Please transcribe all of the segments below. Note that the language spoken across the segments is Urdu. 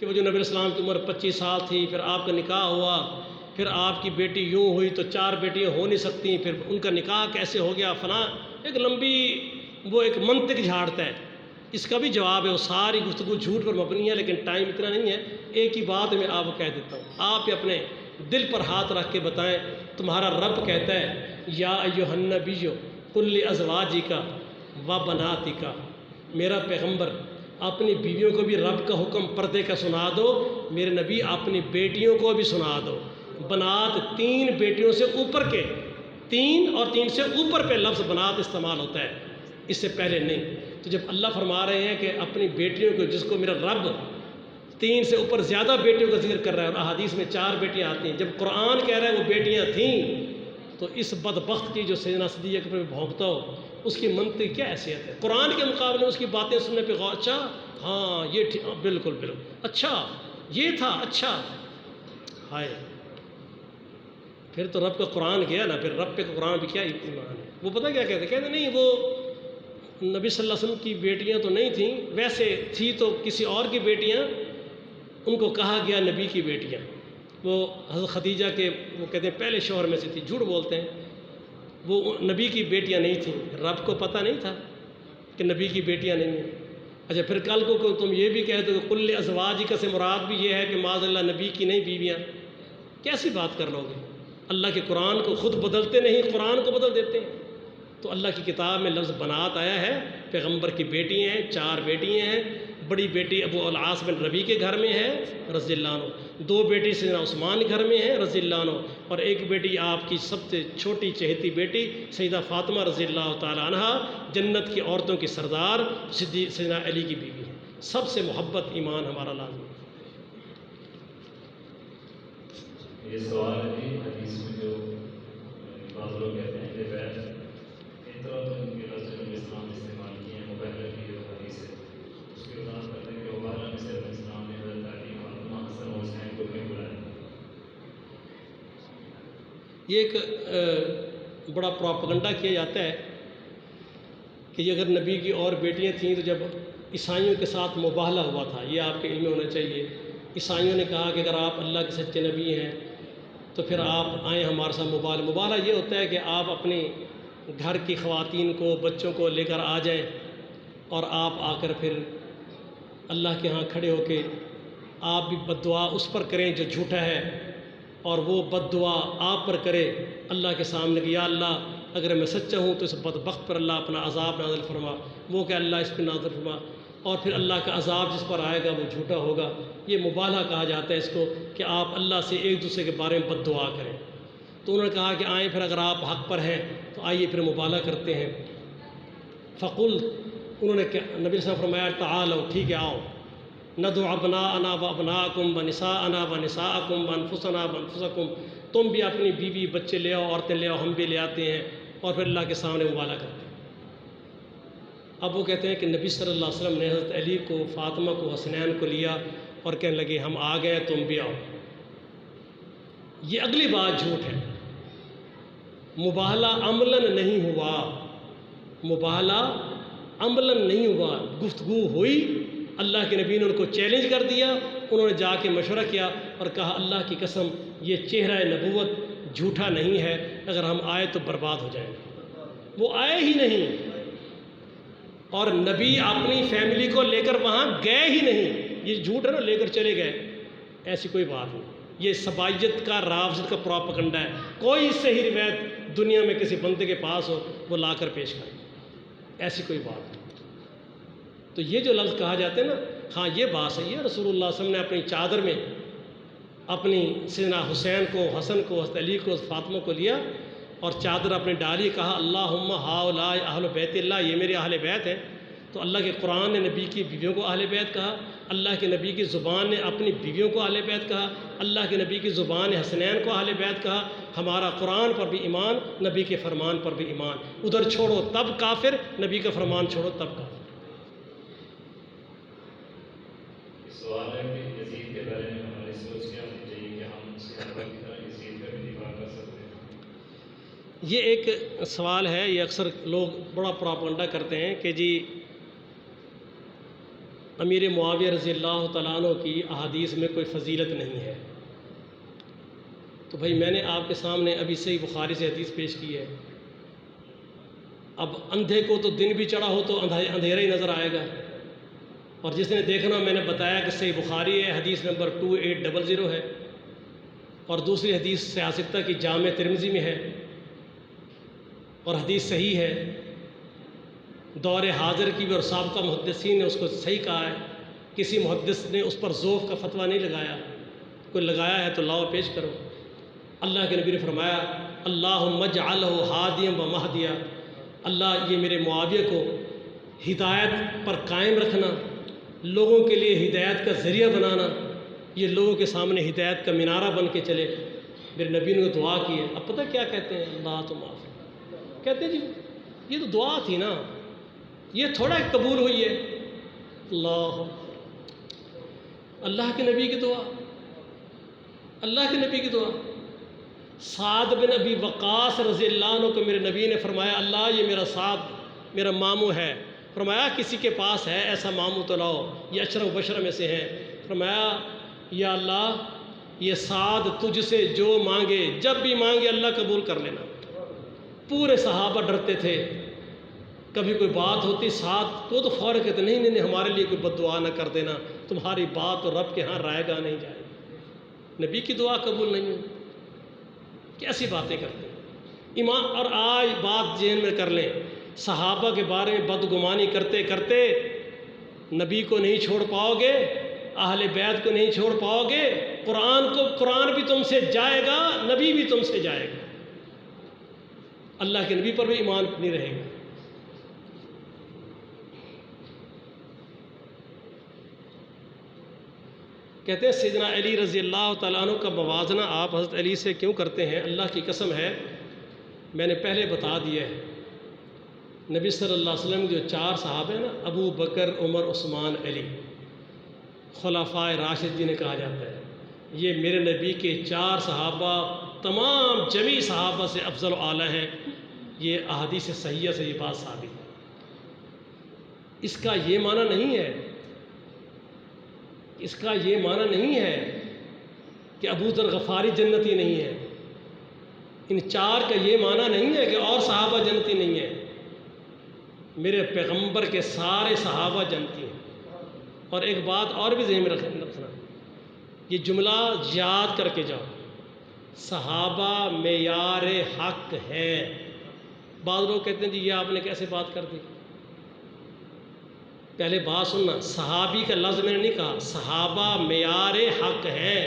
کہ وہ جو نبی السلام کی عمر 25 سال تھی، پھر آپ کا نکاح ہوا، پھر آپ کی بیٹی یوں ہوئی تو 4 بیٹیاں ہو نہیں سکتیں، پھر ان کا نکاح کیسے ہو گیا فلاں، ایک لمبی وہ ایک منطق جھاڑتا ہے۔ اس کا بھی جواب ہے، وہ ساری گفتگو جھوٹ پر مبنی ہے، لیکن ٹائم اتنا نہیں ہے۔ ایک ہی بات میں آپ کو کہہ دیتا ہوں، آپ اپنے دل پر ہاتھ رکھ کے بتائیں، تمہارا رب کہتا ہے یا ایھا النبی قل لازواجک و بناتک، میرا پیغمبر اپنی بیویوں کو بھی رب کا حکم پردے کا سنا دو، میرے نبی اپنی بیٹیوں کو بھی سنا دو۔ بنات 3 بیٹیوں سے اوپر کے، 3 اور 3 سے اوپر پہ لفظ بنات استعمال ہوتا ہے، اس سے پہلے نہیں۔ تو جب اللہ فرما رہے ہیں کہ اپنی بیٹیوں کو، جس کو میرا رب 3 سے اوپر زیادہ بیٹیوں کا ذکر کر رہا ہے، اور احادیث میں 4 بیٹیاں آتی ہیں، جب قرآن کہہ رہا ہے وہ بیٹیاں تھیں، تو اس بدبخت کی جو سیدنا صدیق پہ بھونکتا ہو، اس کی منطق کیا حیثیت ہے؟ قرآن کے مقابلے میں اس کی باتیں سننے پہ اچھا ہاں یہ بالکل بالکل اچھا یہ تھا، اچھا ہائے، پھر تو رب کا قرآن گیا نا، پھر رب پہ قرآن بھی کیا ایمان ہے۔ وہ پتہ کیا کہتے ہیں نہیں وہ نبی صلی اللہ علیہ وسلم کی بیٹیاں تو نہیں تھیں، ویسے تھی تو کسی اور کی بیٹیاں، ان کو کہا گیا نبی کی بیٹیاں۔ وہ حضرت خدیجہ کے وہ کہتے ہیں پہلے شوہر میں سے تھی، جھوٹ بولتے ہیں، وہ نبی کی بیٹیاں نہیں تھیں، رب کو پتہ نہیں تھا کہ نبی کی بیٹیاں نہیں ہیں۔ اچھا پھر کل کو تم یہ بھی کہہ دو کہ قل ازواجک سے مراد بھی یہ ہے کہ معاذ اللہ نبی کی نہیں بیویاں، کیسی بات کر لو گے؟ اللہ کے قرآن کو خود بدلتے نہیں، قرآن کو بدل دیتے ہیں۔ تو اللہ کی کتاب میں لفظ بنات آیا ہے، پیغمبر کی بیٹی ہیں، 4 بیٹیاں ہیں، بڑی بیٹی ابو العاص بن ربیع کے گھر میں ہے رضی اللہ عنہ، 2 بیٹی سیدنا عثمان کے گھر میں ہے رضی اللہ عنہ، اور ایک بیٹی آپ کی سب سے چھوٹی چہیتی بیٹی سیدہ فاطمہ رضی اللہ تعالی عنہا، جنت کی عورتوں کی سردار سیدنا علی کی بیوی ہے۔ سب سے محبت ایمان ہمارا لازم ہے۔ یہ سوال ہے کہ حدیث میں جو بعض لوگ کہتے ہیں کہ بیت ایک طرح تو ان کے لفظ نبی اسلام نے استعمال کیے ہیں، مبالغہ کی جو حدیث ہے اس کے وضاحت کرتے ہیں کہ مبالغہ میں سے اسلام نے حضرت علی، فاطمہ، حسن اور حسین کو کیوں بلایا؟ یہ ایک بڑا پروپیگنڈا کیا جاتا ہے کہ یہ اگر نبی کی اور بیٹیاں تھیں تو جب عیسائیوں کے ساتھ مباہلہ ہوا تھا، یہ آپ کے علم میں ہونا چاہیے، عیسائیوں نے کہا کہ اگر آپ اللہ کے سچے نبی ہیں تو پھر آپ آئیں ہمارے ساتھ مباہلہ یہ ہوتا ہے کہ آپ اپنی گھر کی خواتین کو، بچوں کو لے کر آ جائیں اور آپ آ کر پھر اللہ کے ہاں کھڑے ہو کے آپ بھی بد دعا اس پر کریں جو جھوٹا ہے، اور وہ بد دعا آپ پر کرے اللہ کے سامنے کہ یا اللہ اگر میں سچا ہوں تو اس بدبخت پر اللہ اپنا عذاب نازل فرما، وہ کہ اللہ اس پہ نازل فرما، اور پھر اللہ کا عذاب جس پر آئے گا وہ جھوٹا ہوگا۔ یہ مبالغہ کہا جاتا ہے اس کو کہ آپ اللہ سے ایک دوسرے کے بارے میں بد دعا کریں۔ تو انہوں نے کہا کہ آئیں پھر اگر آپ حق پر ہیں تو آئیے پھر مبالغہ کرتے ہیں۔ فقل انہوں نے نبی صلی اللہ علیہ وسلم فرمایا تعالوا، ٹھیک ہے آؤ، ندعو ابناءنا و ابناءکم و نساءنا و نساءکم و انفسنا و انفسکم، تم بھی اپنی بیوی بچے لے آؤ، عورتیں لے آؤ، ہم بھی لے آتے ہیں، اور پھر اللہ کے سامنے مبالغہ کرتے ہیں۔ اب وہ کہتے ہیں کہ نبی صلی اللہ علیہ وسلم نے حضرت علی کو، فاطمہ کو، حسنین کو لیا اور کہنے لگے ہم آ گئے تم بھی آؤ۔ یہ اگلی بات جھوٹ ہے، مباہلہ عملاً نہیں ہوا، مباہلہ عملاً نہیں ہوا، گفتگو ہوئی، اللہ کے نبی نے ان کو چیلنج کر دیا، انہوں نے جا کے مشورہ کیا اور کہا اللہ کی قسم یہ چہرہ نبوت جھوٹا نہیں ہے، اگر ہم آئے تو برباد ہو جائیں گے۔ وہ آئے ہی نہیں، اور نبی اپنی فیملی کو لے کر وہاں گئے ہی نہیں۔ یہ جھوٹ ہے نا، لے کر چلے گئے، ایسی کوئی بات نہیں۔ یہ سبائیت کا، رافض کا پروپیگنڈا ہے۔ کوئی صحیح روایت دنیا میں کسی بندے کے پاس ہو وہ لا کر پیش کرے، ایسی کوئی بات نہیں۔ تو یہ جو لفظ کہا جاتا ہے نا، ہاں یہ بات صحیح ہے، رسول اللہ صلی اللہ علیہ وسلم نے اپنی چادر میں اپنی سیدنا حسین کو، حسن کو، حضرت علی کو، فاطمہ کو لیا اور چادر اپنے ڈالی، کہا اللہم ہؤلاء اہل بیت اللہ، یہ میرے اہل بیت ہیں۔ تو اللہ کے قرآن نے نبی کی بیویوں کو اہل بیت کہا، اللہ کے نبی کی زبان نے اپنی بیویوں کو اہل بیت کہا، اللہ کے نبی کی زبان نے حسنین کو اہل بیت کہا۔ ہمارا قرآن پر بھی ایمان، نبی کے فرمان پر بھی ایمان، ادھر چھوڑو تب کافر، نبی کا فرمان چھوڑو تب کافر۔ سوال ہے کہ یزید کے بارے میں ہماری سوچ کیا ہونی چاہیے کہ ہم صحابہ کی طرح یزید کا بھی دفاع کر سکتے ہیں؟ یہ ایک سوال ہے، یہ اکثر لوگ بڑا پروپیگنڈا کرتے ہیں کہ جی امیر معاویہ رضی اللہ تعالیٰ عنہ کی احادیث میں کوئی فضیلت نہیں ہے، تو بھائی میں نے آپ کے سامنے ابھی صحیح بخاری سے حدیث پیش کی ہے. اب اندھے کو تو دن بھی چڑھا ہو تو اندھیرا ہی نظر آئے گا، اور جس نے دیکھنا میں نے بتایا کہ صحیح بخاری ہے، حدیث نمبر 2800 ہے، اور دوسری حدیث سیاستہ کی جامع ترمذی میں ہے، اور حدیث صحیح ہے. دور حاضر کی بھی اور سابقہ محدثین نے اس کو صحیح کہا ہے، کسی محدث نے اس پر ذوف کا فتویٰ نہیں لگایا. کوئی لگایا ہے تو لاؤ پیش کرو. اللہ کے نبی نے فرمایا اللہم اجعلہ ہادیا و مہدیا، اللہ یہ میرے معاویہ کو ہدایت پر قائم رکھنا، لوگوں کے لیے ہدایت کا ذریعہ بنانا، یہ لوگوں کے سامنے ہدایت کا مینارہ بن کے چلے. میرے نبی نے دعا کی ہے. اب پتہ کیا کہتے ہیں؟ اللہ تو معاف کہتے ہیں. جی یہ تو دعا تھی نا، یہ تھوڑا قبول ہوئی ہے. اللہ کے نبی کی دعا، اللہ کے نبی کی دعا. سعد بن ابی وقاص رضی اللہ عنہ کو میرے نبی نے فرمایا اللہ یہ میرا سعد میرا ماموں ہے. فرمایا کسی کے پاس ہے ایسا ماموں تو لاؤ، یہ اشرف بشر میں سے ہے. فرمایا یا اللہ یہ سعد تجھ سے جو مانگے جب بھی مانگے اللہ قبول کر لینا. پورے صحابہ ڈرتے تھے، کبھی کوئی بات ہوتی سعد کو تو فوراً کہتے نہیں نہیں نہیں ہمارے لیے کوئی بد دعا نہ کر دینا، تمہاری بات تو رب کے ہاں رائے گاہ نہیں جائے. نبی کی دعا قبول نہیں ہوئی. کیسی باتیں کرتے ہیں ایمان. اور آج بات ذہن میں کر لیں، صحابہ کے بارے میں بدگمانی کرتے کرتے نبی کو نہیں چھوڑ پاؤ گے، اہل بیت کو نہیں چھوڑ پاؤ گے. قرآن بھی تم سے جائے گا، نبی بھی تم سے جائے گا، اللہ کے نبی پر بھی ایمان نہیں رہے گا. کہتے ہیں سیدنا علی رضی اللہ تعالیٰ عنہ کا موازنہ آپ حضرت علی سے کیوں کرتے ہیں؟ اللہ کی قسم ہے میں نے پہلے بتا دیا ہے، نبی صلی اللہ علیہ وسلم جو 4 صحابہ ہیں نا، ابو بکر عمر عثمان علی، خلفائے راشد جنہیں کہا جاتا ہے، یہ میرے نبی کے 4 صحابہ تمام جمیع صحابہ سے افضل و اعلیٰ ہیں. یہ احادیث صحیحہ سے یہ بات ثابت ہے. اس کا یہ معنی نہیں ہے، اس کا یہ معنی نہیں ہے کہ ابو ذر غفاری جنتی نہیں ہے. ان 4 کا یہ معنی نہیں ہے کہ اور صحابہ جنتی نہیں ہیں. میرے پیغمبر کے سارے صحابہ جنتی ہیں. اور ایک بات اور بھی ذہن میں رکھنا، یہ جملہ یاد کر کے جاؤ، صحابہ معیار حق ہے. بعض لوگ کہتے ہیں جی یہ آپ نے کیسے بات کر دی؟ پہلے بات سننا، صحابی کا لفظ میں نے نہیں کہا، صحابہ معیار حق ہے.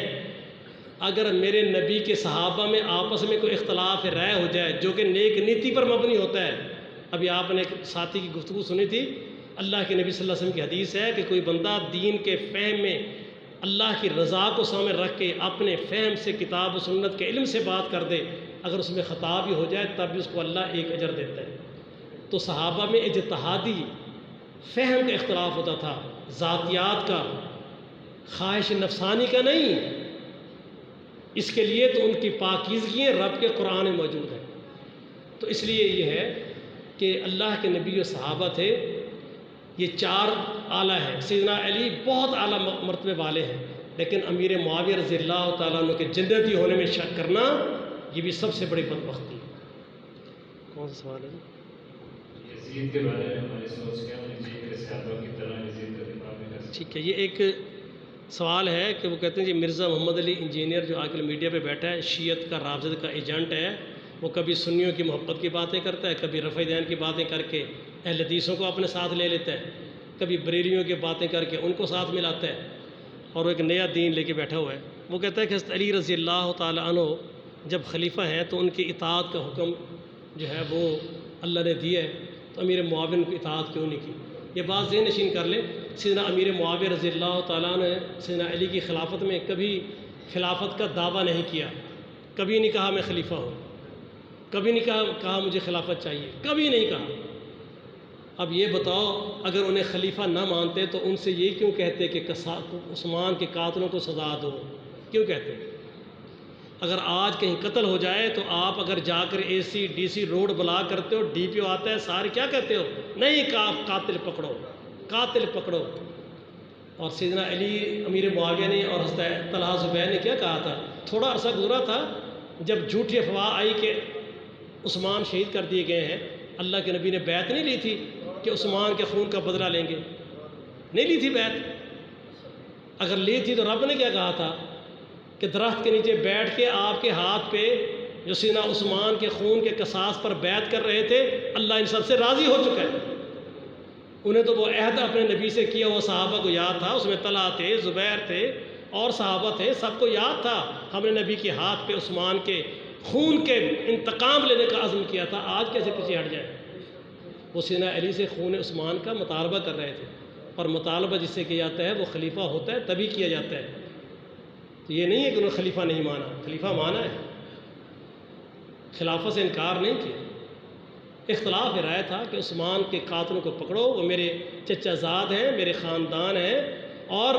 اگر میرے نبی کے صحابہ میں آپس میں کوئی اختلاف رائے ہو جائے جو کہ نیک نیتی پر مبنی ہوتا ہے. ابھی آپ نے ایک ساتھی کی گفتگو سنی تھی، اللہ کے نبی صلی اللہ علیہ وسلم کی حدیث ہے کہ کوئی بندہ دین کے فہم میں اللہ کی رضا کو سامنے رکھ کے اپنے فہم سے کتاب و سنت کے علم سے بات کر دے، اگر اس میں خطا بھی ہو جائے تب بھی اس کو اللہ ایک اجر دیتا ہے. تو صحابہ میں اجتہادی فہم کا اختلاف ہوتا تھا، ذاتیات کا، خواہش نفسانی کا نہیں. اس کے لیے تو ان کی پاکیزگیاں رب کے قرآن میں موجود ہیں. تو اس لیے یہ ہے کہ اللہ کے نبی جو صحابہ تھے یہ 4 اعلیٰ ہیں. سیدنا علی بہت اعلیٰ مرتبے والے ہیں، لیکن امیر معاویہ رضی اللہ تعالیٰ عنہ کے جنتی ہونے میں شک کرنا یہ بھی سب سے بڑی بدبختی ہے. کون سا سوال ہے؟ یزید کے بارے میں ہماری سوچ کیا ہونی چاہیے کہ صحابہ کی طرح یزید کا دفاع بھی کر سکتے؟ ٹھیک ہے، یہ ایک سوال ہے کہ وہ کہتے ہیں جی مرزا محمد علی انجینئر جو آج کل میڈیا پہ بیٹھا ہے، شیعت کا رافضہ کا ایجنٹ ہے، وہ کبھی سنیوں کی محبت کی باتیں کرتا ہے، کبھی رفع دین کی باتیں کر کے اہل حدیثوں کو اپنے ساتھ لے لیتا ہے، کبھی بریلیوں کی باتیں کر کے ان کو ساتھ ملاتا ہے، اور وہ ایک نیا دین لے کے بیٹھا ہوا ہے. وہ کہتا ہے کہ حضرت علی رضی اللہ تعالیٰ عنہ جب خلیفہ ہیں تو ان کی اطاعت کا حکم جو ہے وہ اللہ نے دیا ہے، تو امیر معاویہ کو اطاعت کیوں نہیں کی؟ یہ بات ذہن نشین کر لیں. سیدنا امیر معاویہ رضی اللہ تعالیٰ نے سیدنا علی کی خلافت میں کبھی خلافت کا دعویٰ نہیں کیا، کبھی نہیں کہا میں خلیفہ ہوں، کبھی نہیں کہا مجھے خلافت چاہیے، کبھی نہیں کہا. اب یہ بتاؤ اگر انہیں خلیفہ نہ مانتے تو ان سے یہ کیوں کہتے کہ عثمان کے قاتلوں کو سزا دو؟ کیوں کہتے؟ اگر آج کہیں قتل ہو جائے تو آپ اگر جا کر A C D C road block کرتے ہو، ڈی پی او آتا ہے، سارے کیا کہتے ہو؟ نہیں، قاتل پکڑو، قاتل پکڑو. اور سیدنا علی امیر معاویہ نے اور حضرت طلحہ زبیر نے کیا کہا تھا؟ تھوڑا عرصہ گزرا تھا جب جھوٹی افواہ آئی کہ عثمان شہید کر دیے گئے ہیں، اللہ کے نبی نے بیعت نہیں لی تھی کہ عثمان کے خون کا بدلہ لیں گے، نہیں لی تھی بیعت۔ اگر لی تھی تو رب نے کیا کہا تھا کہ درخت کے نیچے بیٹھ کے آپ کے ہاتھ پہ جو سیدنا عثمان کے خون کے قصاص پر بیعت کر رہے تھے، اللہ ان سب سے راضی ہو چکا ہے۔ انہیں تو وہ عہد اپنے نبی سے کیا وہ صحابہ کو یاد تھا، اس میں طلحہ تھے، زبیر تھے اور صحابہ تھے، سب کو یاد تھا ہم نے نبی کے ہاتھ پہ عثمان کے خون کے انتقام لینے کا عزم کیا تھا، آج کیسے پیچھے ہٹ جائے؟ وہ سیدنا علی سے خون عثمان کا مطالبہ کر رہے تھے، اور مطالبہ جس سے کیا جاتا ہے وہ خلیفہ ہوتا ہے تبھی کیا جاتا ہے۔ تو یہ نہیں ہے کہ انہوں نے خلیفہ نہیں مانا، خلیفہ مانا ہے، خلافت سے انکار نہیں کیا۔ اختلاف رائے تھا کہ عثمان کے قاتلوں کو پکڑو، وہ میرے چچا زاد ہیں، میرے خاندان ہیں، اور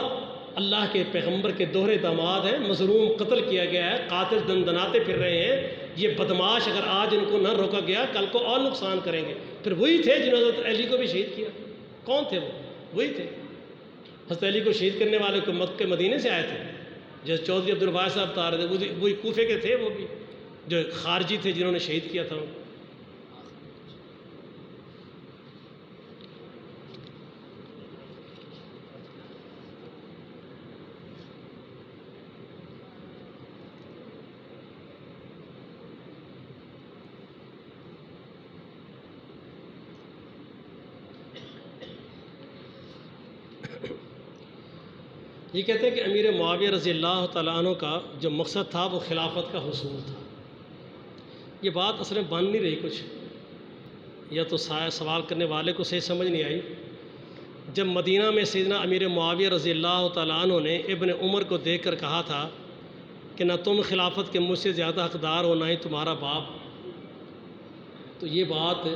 اللہ کے پیغمبر کے دوہرے داماد ہیں، مظلوم قتل کیا گیا ہے، قاتل دندناتے پھر رہے ہیں، یہ بدماش اگر آج ان کو نہ روکا گیا کل کو اور نقصان کریں گے۔ پھر وہی تھے جنہوں نے حضرت علی کو بھی شہید کیا۔ کون تھے وہ؟ وہی تھے۔ حضرت علی کو شہید کرنے والے کو مکہ مدینے سے آئے تھے، جیسے چودھری عبدالواحد صاحب بتا رہے تھے، وہی کوفے کے تھے، وہ بھی جو خارجی تھے جنہوں نے شہید کیا تھا ان کو۔ یہ کہتے ہیں کہ امیر معاویہ رضی اللہ تعالیٰ عنہ کا جو مقصد تھا وہ خلافت کا حصول تھا۔ یہ بات اصل میں بن نہیں رہی کچھ، یا تو سوال کرنے والے کو صحیح سمجھ نہیں آئی۔ جب مدینہ میں سیدنا امیر معاویہ رضی اللہ تعالیٰ عنہ نے ابن عمر کو دیکھ کر کہا تھا کہ نہ تم خلافت کے مجھ سے زیادہ حقدار ہو، نہ ہی تمہارا باپ، تو یہ بات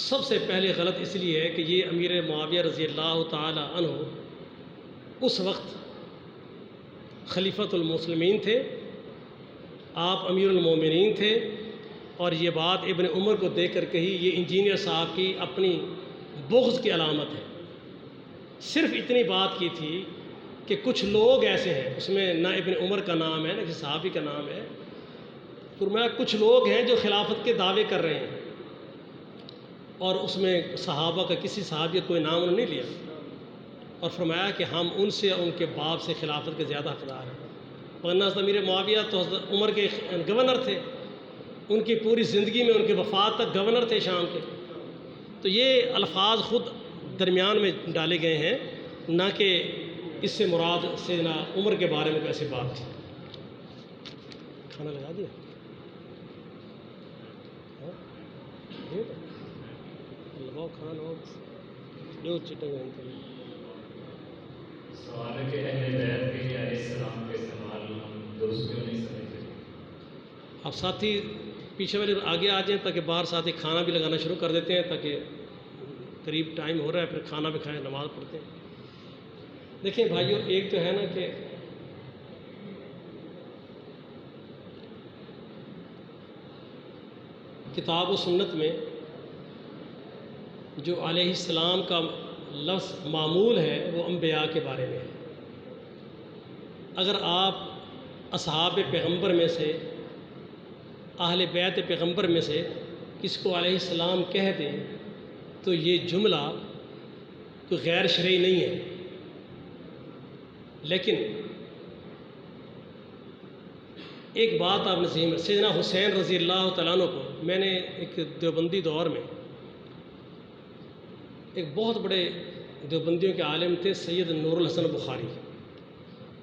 سب سے پہلے غلط اس لیے ہے کہ یہ امیر معاویہ رضی اللہ تعالیٰ عنہ اس وقت خلیفۃ المسلمین تھے، آپ امیر المومنین تھے، اور یہ بات ابن عمر کو دیکھ کر کہی، یہ انجینئر صاحب کی اپنی بغض کی علامت ہے۔ صرف اتنی بات کی تھی کہ کچھ لوگ ایسے ہیں، اس میں نہ ابن عمر کا نام ہے نہ کسی صحابی کا نام ہے، فرمایا کچھ لوگ ہیں جو خلافت کے دعوے کر رہے ہیں، اور اس میں صحابہ کا کسی صحابی کا کوئی نام انہوں نے نہیں لیا، اور فرمایا کہ ہم ان سے ان کے باپ سے خلافت کے زیادہ حقدار ہیں۔ ورنہ حضرت امیر معاویہ تو حضرت عمر کے گورنر تھے، ان کی پوری زندگی میں ان کے وفات تک گورنر تھے شام کے۔ تو یہ الفاظ خود درمیان میں ڈالے گئے ہیں، نہ کہ اس سے مراد سیدنا عمر کے بارے میں ایسی بات تھی۔ کھانا لگا دیا؟ لگاؤ کھانا جو چٹنگ۔ سوال ہے کہ اہل بیت کے لیے علیہ السلام کے استعمال ہم درست کیوں نہیں سمجھتے؟ اب ساتھی پیچھے والے آگے آ جائیں تاکہ باہر ساتھی کھانا بھی لگانا شروع کر دیتے ہیں، تاکہ قریب ٹائم ہو رہا ہے، پھر کھانا بھی کھائیں، نماز پڑھتے ہیں۔ دیکھیں بھائیو، ایک تو ہے نا کہ کتاب و سنت میں جو علیہ السلام کا لفظ معمول ہے وہ انبیاء کے بارے میں ہے۔ اگر آپ اصحاب پیغمبر میں سے، اہل بیت پیغمبر میں سے کس کو علیہ السلام کہہ دیں تو یہ جملہ کوئی غیر شرعی نہیں ہے، لیکن ایک بات آپ نے ذہن میں، سیدنا حسین رضی اللہ تعالیٰ عنہ کو میں نے ایک دیوبندی دور میں ایک بہت بڑے دیوبندیوں کے عالم تھے، سید نور الحسن بخاری،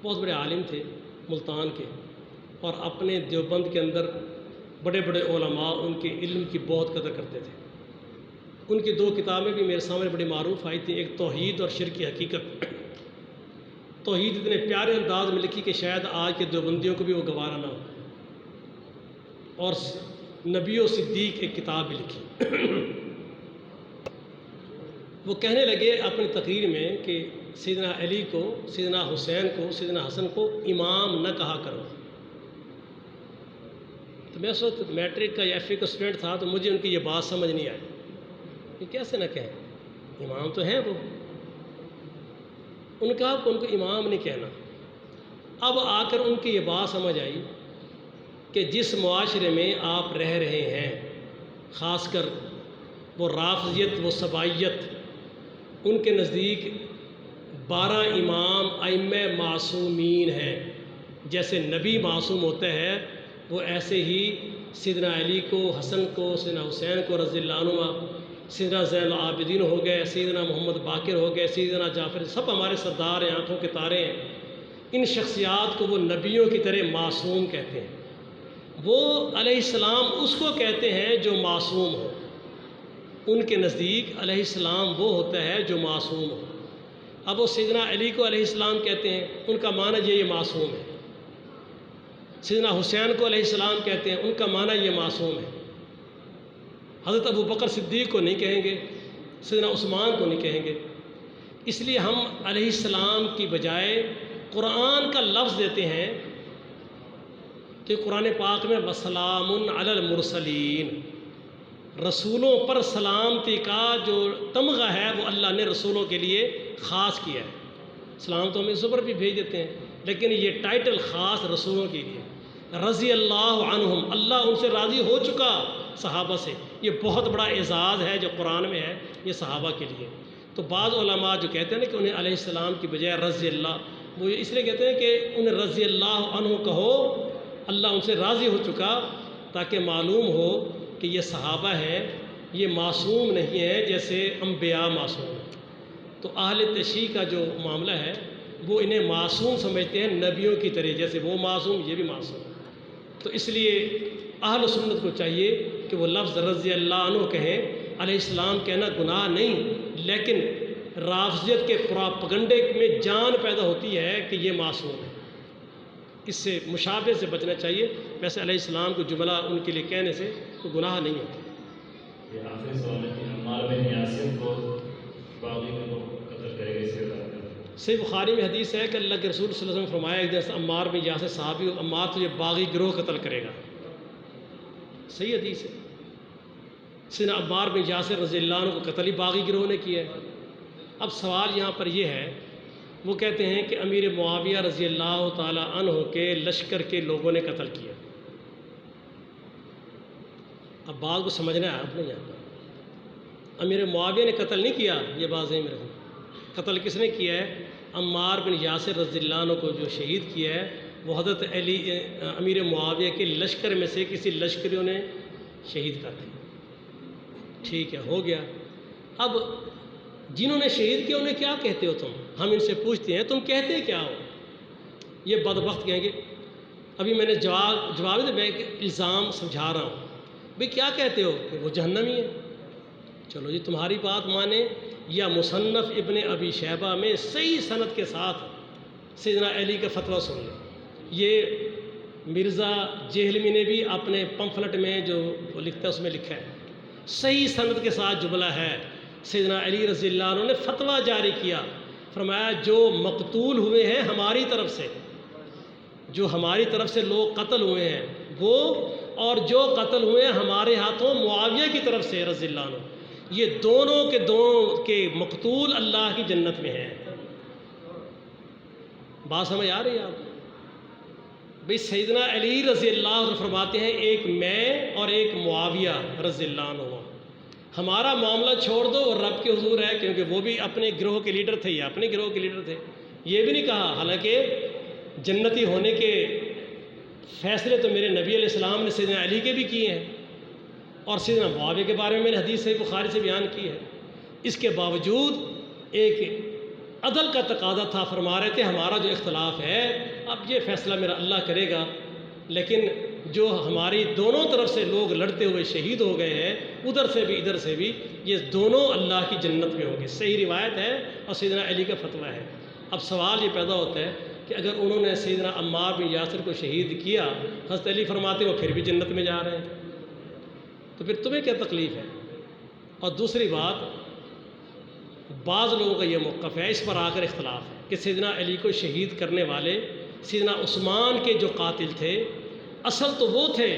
بہت بڑے عالم تھے ملتان کے، اور اپنے دیوبند کے اندر بڑے بڑے علماء ان کے علم کی بہت قدر کرتے تھے۔ ان کی دو کتابیں بھی میرے سامنے بڑی معروف آئی تھیں، ایک توحید اور شرک کی حقیقت۔ توحید اتنے پیارے انداز میں لکھی کہ شاید آج کے دیوبندیوں کو بھی وہ گوارا نہ ہو، اور نبی و صدیق ایک کتاب بھی لکھی۔ وہ کہنے لگے اپنی تقریر میں کہ سیدنا علی کو، سیدنا حسین کو، سیدنا حسن کو امام نہ کہا کرو۔ تو میں اس وقت میٹرک کا یا ایف اے کا اسٹوڈنٹ تھا، تو مجھے ان کی یہ بات سمجھ نہیں آئی کہ کیسے نہ کہیں، امام تو ہیں وہ۔ ان کا آپ کو ان کو امام نہیں کہنا۔ اب آ کر ان کی یہ بات سمجھ آئی کہ جس معاشرے میں آپ رہ رہے ہیں، خاص کر وہ رافضیت، وہ سبائیت، ان کے نزدیک 12 امام ائمہ معصومین ہیں۔ جیسے نبی معصوم ہوتا ہے، وہ ایسے ہی سیدنا علی کو، حسن کو، سیدنا حسین کو رضی اللہ عنہ، سیدنا زین العابدین ہو گئے، سیدنا محمد باقر ہو گئے، سیدنا جعفر، سب ہمارے سردار ہیں، آنکھوں کے تارے ہیں۔ ان شخصیات کو وہ نبیوں کی طرح معصوم کہتے ہیں۔ وہ علیہ السلام اس کو کہتے ہیں جو معصوم ہو۔ ان کے نزدیک علیہ السلام وہ ہوتا ہے جو معصوم ہو۔ اب وہ سیدنا علی کو علیہ السلام کہتے ہیں، ان کا معنی یہ معصوم ہے۔ سیدنا حسین کو علیہ السلام کہتے ہیں، ان کا معنی یہ معصوم ہے۔ حضرت ابو بکر صدیق کو نہیں کہیں گے، سیدنا عثمان کو نہیں کہیں گے۔ اس لیے ہم علیہ السلام کی بجائے قرآن کا لفظ دیتے ہیں کہ قرآن پاک میں وسلام علی المرسلین، رسولوں پر سلامتی کا جو تمغہ ہے وہ اللہ نے رسولوں کے لیے خاص کیا ہے۔ سلام تو ہم اس پر بھی بھیج دیتے ہیں، لیکن یہ ٹائٹل خاص رسولوں کے لیے۔ رضی اللہ عنہم، اللہ ان سے راضی ہو چکا صحابہ سے۔ یہ بہت بڑا اعزاز ہے جو قرآن میں ہے، یہ صحابہ کے لیے۔ تو بعض علماء جو کہتے ہیں نا کہ انہیں علیہ السلام کی بجائے رضی اللہ، وہ اس لیے کہتے ہیں کہ انہیں رضی اللہ عنہ کہو، اللہ ان سے راضی ہو چکا، تاکہ معلوم ہو کہ یہ صحابہ ہیں، یہ معصوم نہیں ہے جیسے انبیاء معصوم ہیں۔ تو اہل تشیع کا جو معاملہ ہے وہ انہیں معصوم سمجھتے ہیں نبیوں کی طرح، جیسے وہ معصوم یہ بھی معصوم۔ تو اس لیے اہل سنت کو چاہیے کہ وہ لفظ رضی اللہ عنہ کہیں، علیہ السلام کہنا گناہ نہیں، لیکن رافضیت کے پراپگنڈے میں جان پیدا ہوتی ہے کہ یہ معصوم ہے، اس سے مشابہ سے بچنا چاہیے۔ ویسے علیہ السلام کو جملہ ان کے لیے کہنے سے کوئی گناہ نہیں ہوتا۔ یہ آخری سوال ہے کہ عمار بن یاسر کو باغی کو قتل کرے گا، اس سے بات کریں۔ صحیح بخاری میں حدیث ہے کہ اللہ کے رسول صلی اللہ علیہ وسلم فرمایا ایک دن عمار بن یاسر صحابی، عمار تو یہ باغی گروہ قتل کرے گا۔ صحیح حدیث ہے۔ سیدنا عمار بن یاسر رضی اللہ عنہ کو قتل ہی باغی گروہ نے کیا ہے۔ اب سوال یہاں پر یہ ہے، وہ کہتے ہیں کہ امیر معاویہ رضی اللہ تعالی عنہ کے لشکر کے لوگوں نے قتل کیا۔ اب بات کو سمجھنا ہے آپ نے، یہاں پر امیر معاویہ نے قتل نہیں کیا، یہ بات ذہن میں رکھنا۔ قتل کس نے کیا ہے؟ عمار بن یاسر رضی اللہ عنہ کو جو شہید کیا ہے وہ حضرت علی امیر معاویہ کے لشکر میں سے کسی لشکریوں نے شہید کر دیا۔ ٹھیک ہے، ہو گیا۔ اب جنہوں نے شہید کیا انہیں کیا کہتے ہو تم؟ ہم ان سے پوچھتے ہیں تم کہتے کیا ہو؟ یہ بدبخت کہیں گے ابھی میں نے جواب دے، میں الزام سمجھا رہا ہوں، بھئی کیا کہتے ہو کہ وہ جہنمی ہے؟ چلو جی تمہاری بات مانے، یا مصنف ابن ابی شیبہ میں صحیح سند کے ساتھ سیدنا علی کا فتویٰ سن لیں۔ یہ مرزا جہلمی نے بھی اپنے پمفلٹ میں جو وہ لکھتا ہے اس میں لکھا ہے، صحیح سند کے ساتھ جملہ ہے، سیدنا علی رضی اللہ عنہ نے فتویٰ جاری کیا، فرمایا جو مقتول ہوئے ہیں ہماری طرف سے، جو ہماری طرف سے لوگ قتل ہوئے ہیں وہ، اور جو قتل ہوئے ہیں ہمارے ہاتھوں معاویہ کی طرف سے رضی اللہ عنہ، یہ دونوں کے مقتول اللہ کی جنت میں ہیں۔ بات سمجھ آ رہی ہے آپ؟ بھئی سیدنا علی رضی اللہ عنہ فرماتے ہیں ایک میں اور ایک معاویہ رضی اللہ عنہ، ہمارا معاملہ چھوڑ دو اور رب کے حضور ہے، کیونکہ وہ بھی اپنے گروہ کے لیڈر تھے، یہ اپنے گروہ کے لیڈر تھے۔ یہ بھی نہیں کہا، حالانکہ جنتی ہونے کے فیصلے تو میرے نبی علیہ السلام نے سیدنا علی کے بھی کیے ہیں، اور سیدنا معاویہ کے بارے میں میں نے حدیث صحیح بخاری سے بیان کی ہے۔ اس کے باوجود ایک عدل کا تقاضا تھا، فرما رہے تھے ہمارا جو اختلاف ہے اب یہ فیصلہ میرا اللہ کرے گا، لیکن جو ہماری دونوں طرف سے لوگ لڑتے ہوئے شہید ہو گئے ہیں، ادھر سے بھی ادھر سے بھی، یہ دونوں اللہ کی جنت میں ہوں گے۔ صحیح روایت ہے اور سیدنا علی کا فتویٰ ہے۔ اب سوال یہ پیدا ہوتا ہے کہ اگر انہوں نے سیدنا عمار بن یاسر کو شہید کیا، حضرت علی فرماتے وہ پھر بھی جنت میں جا رہے ہیں، تو پھر تمہیں کیا تکلیف ہے؟ اور دوسری بات، بعض لوگوں کا یہ موقف ہے، اس پر آ کر اختلاف ہے کہ سیدنا علی کو شہید کرنے والے سیدنا عثمان کے جو قاتل تھے، اصل تو وہ تھے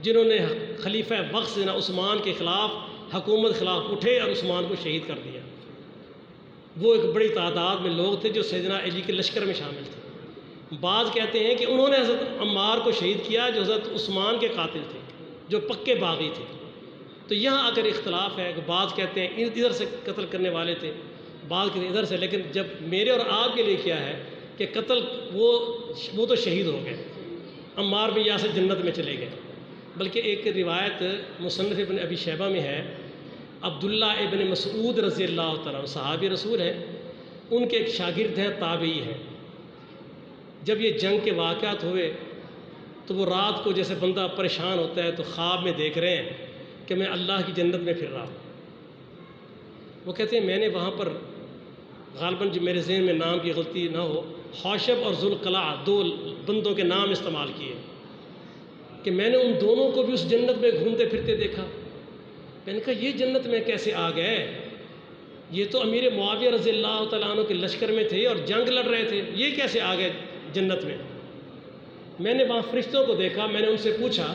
جنہوں نے خلیفہ وقت سیدنا عثمان کے خلاف حکومت خلاف اٹھے اور عثمان کو شہید کر دیا۔ وہ ایک بڑی تعداد میں لوگ تھے جو سیدنا علی کے لشکر میں شامل تھے۔ بعض کہتے ہیں کہ انہوں نے حضرت عمار کو شہید کیا جو حضرت عثمان کے قاتل تھے، جو پکے باغی تھے۔ تو یہاں اگر اختلاف ہے کہ بعض کہتے ہیں ادھر سے قتل کرنے والے تھے، بعض کہتے ہیں ادھر سے، لیکن جب میرے اور آپ کے لیے کیا ہے کہ قتل وہ تو شہید ہو گئے، عمار بن یاسر جنت میں چلے گئے۔ بلکہ ایک روایت مصنف ابن ابی شیبہ میں ہے، عبداللہ ابن مسعود رضی اللہ تعالیٰ عنہ صحابی رسول ہیں، ان کے ایک شاگرد ہیں، تابعی ہیں۔ جب یہ جنگ کے واقعات ہوئے تو وہ رات کو جیسے بندہ پریشان ہوتا ہے تو خواب میں دیکھ رہے ہیں کہ میں اللہ کی جنت میں پھر رہا ہوں۔ وہ کہتے ہیں میں نے وہاں پر غالباً جو میرے ذہن میں نام کی غلطی نہ ہو، حوشب اور ذوالقلع دو بندوں کے نام استعمال کیے کہ میں نے ان دونوں کو بھی اس جنت میں گھومتے پھرتے دیکھا۔ میں نے کہا یہ جنت میں کیسے آ گئے؟ یہ تو امیر معاویہ رضی اللہ تعالیٰ عنہ کے لشکر میں تھے اور جنگ لڑ رہے تھے، یہ کیسے آ گئے جنت میں؟ میں نے وہاں فرشتوں کو دیکھا، میں نے ان سے پوچھا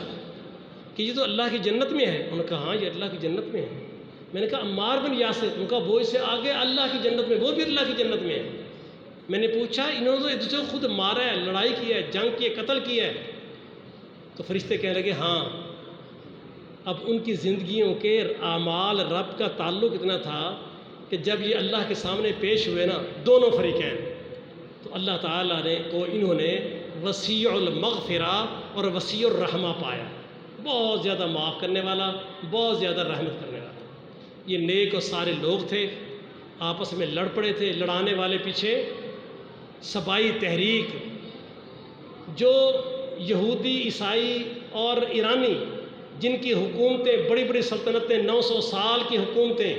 کہ یہ تو اللہ کی جنت میں ہے۔ انہوں نے کہا ہاں یہ اللہ کی جنت میں ہے۔ میں نے کہا عمار بن یاسر، ان کا وہ اس سے آگے اللہ کی جنت میں، وہ بھی اللہ کی جنت میں ہے۔ میں نے پوچھا انہوں نے تو ایک دوسرے کو خود مارا ہے، لڑائی کی ہے، جنگ کی ہے، قتل کیا ہے۔ تو فرشتے کہنے لگے ہاں، اب ان کی زندگیوں کے اعمال رب کا تعلق اتنا تھا کہ جب یہ اللہ کے سامنے پیش ہوئے نا دونوں فریقین، تو اللہ تعالیٰ نے کو انہوں نے وسیع المغفرہ اور وسیع الرحمہ پایا، بہت زیادہ معاف کرنے والا، بہت زیادہ رحمت کرنے والا۔ یہ نیک اور سارے لوگ تھے، آپس میں لڑ پڑے تھے، لڑانے والے پیچھے صبائی تحریک، جو یہودی عیسائی اور ایرانی جن کی حکومتیں بڑی بڑی سلطنتیں 900 سال کی حکومتیں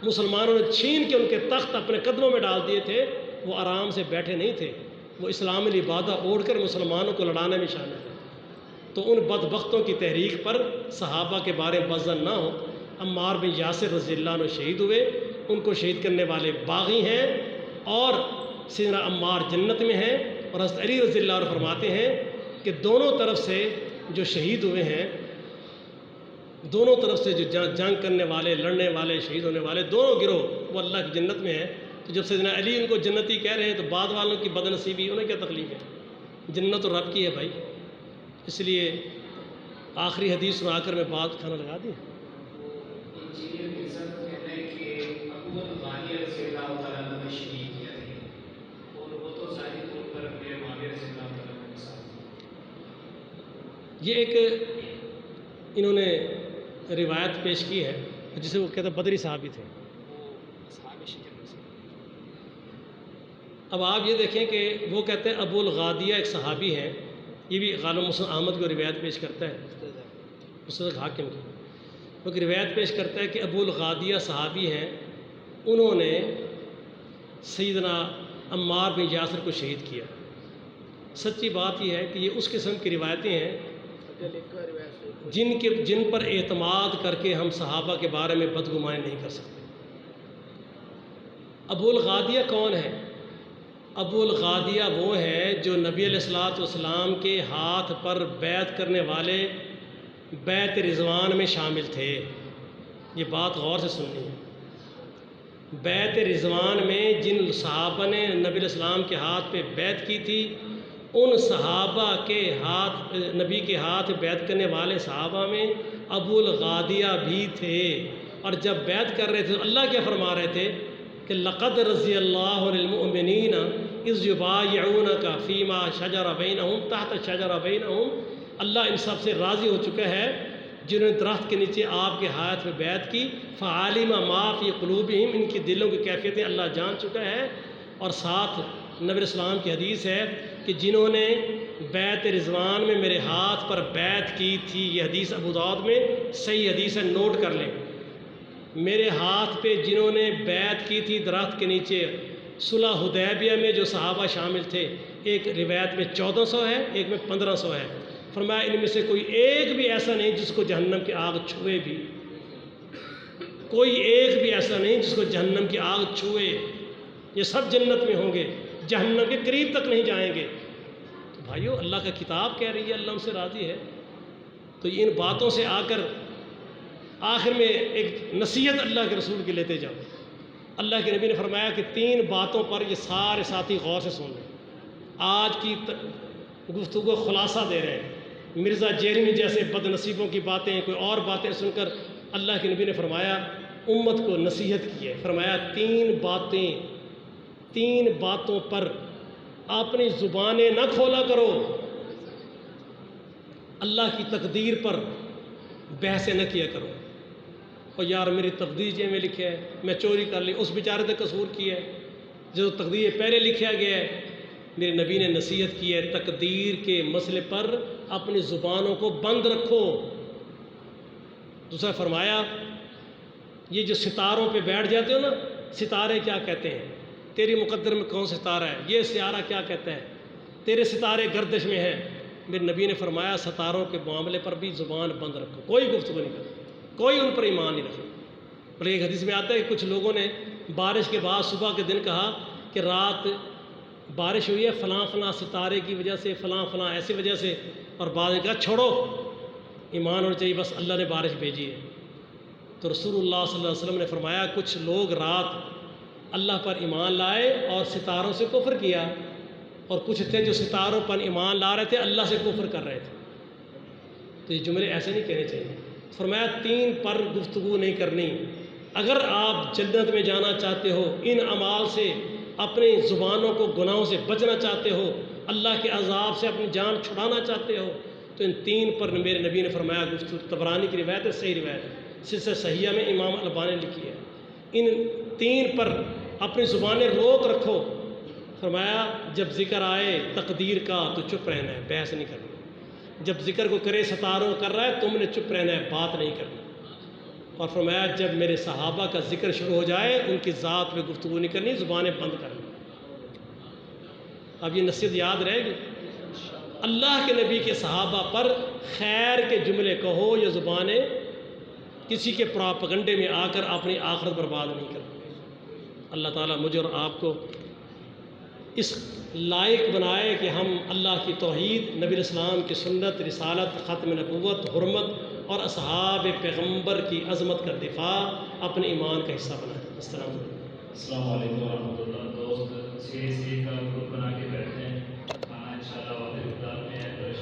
مسلمانوں نے چھین کے ان کے تخت اپنے قدموں میں ڈال دیے تھے، وہ آرام سے بیٹھے نہیں تھے، وہ اسلام لبادہ اوڑھ کر مسلمانوں کو لڑانے میں شامل تھے۔ تو ان بدبختوں کی تحریک پر صحابہ کے بارے میں بزن نہ ہو۔ عمار بن یاسر رضی اللہ عنہ شہید ہوئے، ان کو شہید کرنے والے باغی ہیں، اور سیدنا عمار جنت میں ہیں، اور حضرت علی رضی اللہ عنہ فرماتے ہیں کہ دونوں طرف سے جو شہید ہوئے ہیں، دونوں طرف سے جو جنگ کرنے والے، لڑنے والے، شہید ہونے والے دونوں گروہ وہ اللہ کی جنت میں ہیں۔ تو جب سیدنا علی ان کو جنتی کہہ رہے ہیں تو بعد والوں کی بد نصیبی، انہیں کیا تکلیف ہے؟ جنت تو رب کی ہے بھائی۔ اس لیے آخری حدیث سنا کر میں بات کھانا لگا دیں۔ یہ ایک انہوں نے روایت پیش کی ہے جسے وہ کہتے ہیں بدری صحابی تھے۔ اب آپ یہ دیکھیں کہ وہ کہتے ہیں ابو الغادیہ ایک صحابی ہے، یہ بھی غالب مسلم احمد کو روایت پیش کرتا ہے، مستدرک حاکم کی وہ روایت پیش کرتا ہے کہ ابو الغادیہ صحابی ہیں، انہوں نے سیدنا عمار بن یاسر کو شہید کیا۔ سچی بات یہ ہے کہ یہ اس قسم کی روایتیں ہیں جن پر اعتماد کر کے ہم صحابہ کے بارے میں بدگمانی نہیں کر سکتے۔ ابو الغادیہ کون ہے؟ ابو الغادیہ وہ ہیں جو نبی علیہ الصلوۃ والسلام کے ہاتھ پر بیعت کرنے والے بیعت رضوان میں شامل تھے۔ یہ بات غور سے سننی ہے۔ بیعت رضوان میں جن صحابہ نے نبی علیہ السلام کے ہاتھ پہ بیعت کی تھی، ان صحابہ کے ہاتھ، نبی کے ہاتھ بیعت کرنے والے صحابہ میں ابو الغادیہ بھی تھے۔ اور جب بیعت کر رہے تھے تو اللہ کیا فرما رہے تھے کہ لقد رضی اللہ عن المؤمنین اذ یبایعونک فیما شجر بینہم تحت الشجرۃ بینہم، اللہ ان سب سے راضی ہو چکا ہے جنہوں نے درخت کے نیچے آپ کے ہاتھ میں بیعت کی، فعلم ما فی قلوبہم، ان کی دلوں کی کیفیتیں اللہ جان چکا ہے۔ اور ساتھ نبی علیہ السلام کی حدیث ہے کہ جنہوں نے بیعت رضوان میں میرے ہاتھ پر بیعت کی تھی، یہ حدیث ابو داؤد میں صحیح حدیث ہے، نوٹ کر لیں، میرے ہاتھ پہ جنہوں نے بیعت کی تھی درخت کے نیچے صلح حدیبیہ میں جو صحابہ شامل تھے، ایک روایت میں 1400 ہے، ایک میں 1500 ہے، فرمایا ان میں سے کوئی ایک بھی ایسا نہیں جس کو جہنم کی آگ چھوئے بھی، کوئی ایک بھی ایسا نہیں جس کو جہنم کی آگ چھوئے، یہ سب جنت میں ہوں گے، جہنم کے قریب تک نہیں جائیں گے۔ تو بھائیو اللہ کا کتاب کہہ رہی ہے اللہ ان سے راضی ہے، تو ان باتوں سے آ کر آخر میں ایک نصیحت اللہ کے رسول کی لیتے جاؤ اللہ کے نبی نے فرمایا کہ 3 باتوں پر یہ سارے ساتھی غور سے سن لیں. آج کی گفتگو خلاصہ دے رہے ہیں. مرزا جیرمی جیسے بد نصیبوں کی باتیں، کوئی اور باتیں سن کر اللہ کے نبی نے فرمایا امت کو نصیحت کی ہے. فرمایا 3 باتوں پر اپنی زبانیں نہ کھولا کرو. اللہ کی تقدیر پر بحثیں نہ کیا کرو. اور یار میری تقدیر جے میں لکھا ہے، میں چوری کر لی، اس بیچارے نے قصور کیا ہے. جو تقدیر پہلے لکھا گیا ہے، میرے نبی نے نصیحت کی ہے تقدیر کے مسئلے پر اپنی زبانوں کو بند رکھو. دوسرا فرمایا یہ جو ستاروں پہ بیٹھ جاتے ہو نا، ستارے کیا کہتے ہیں، تیری مقدر میں کون ستارہ ہے، یہ سیارہ کیا کہتا ہے، تیرے ستارے گردش میں ہیں. میرے نبی نے فرمایا ستاروں کے معاملے پر بھی زبان بند رکھو، کوئی گفتگو نہیں کرو، کوئی ان پر ایمان نہیں رکھو. بلکہ ایک حدیث میں آتا ہے کہ کچھ لوگوں نے بارش کے بعد صبح کے دن کہا کہ رات بارش ہوئی ہے فلاں فلاں ستارے کی وجہ سے، فلاں فلاں ایسی وجہ سے، اور بعد نے کہا چھوڑو، ایمان ہونا چاہیے بس اللہ نے بارش بھیجی ہے. تو رسول اللہ صلی اللہ علیہ وسلم نے فرمایا کچھ لوگ رات اللہ پر ایمان لائے اور ستاروں سے کفر کیا، اور کچھ تھے جو ستاروں پر ایمان لا رہے تھے اللہ سے کفر کر رہے تھے. تو یہ جملے ایسے نہیں کہنے چاہیے. فرمایا 3 پر گفتگو نہیں کرنی. اگر آپ جنت میں جانا چاہتے ہو، ان اعمال سے اپنی زبانوں کو گناہوں سے بچنا چاہتے ہو، اللہ کے عذاب سے اپنی جان چھڑانا چاہتے ہو، تو ان 3 پر میرے نبی نے فرمایا گفتگو. طبرانی کی روایت ہے، صحیح روایت ہے، سلسلہ صحیحہ میں امام البانی نے لکھی ہے. ان 3 پر اپنی زبانیں روک رکھو. فرمایا جب ذکر آئے تقدیر کا تو چپ رہنا ہے، بحث نہیں کرنا. جب ذکر کو کرے ستاروں کر رہا ہے تم نے چپ رہنا ہے، بات نہیں کرنا. اور فرمایا جب میرے صحابہ کا ذکر شروع ہو جائے ان کی ذات میں گفتگو نہیں کرنی، زبانیں بند کرنی. اب یہ نصیحت یاد رہے گی. اللہ کے نبی کے صحابہ پر خیر کے جملے کہو، یہ زبانیں کسی کے پراپگنڈے میں آ کر اپنی آخرت برباد نہیں کرتی. اللہ تعالیٰ مجھے اور آپ کو اس لائق بنائے کہ ہم اللہ کی توحید، نبی الاسلام کی سنت، رسالت، ختم نبوت، حرمت اور اصحاب پیغمبر کی عظمت کا دفاع اپنے ایمان کا حصہ بنائیں. السلام علیکم. السلام علیکم ورحمۃ اللہ. دوست 6 کا گروپ بنا کے بیٹھتے ہیں. کھانا انشاءاللہ واقعی میں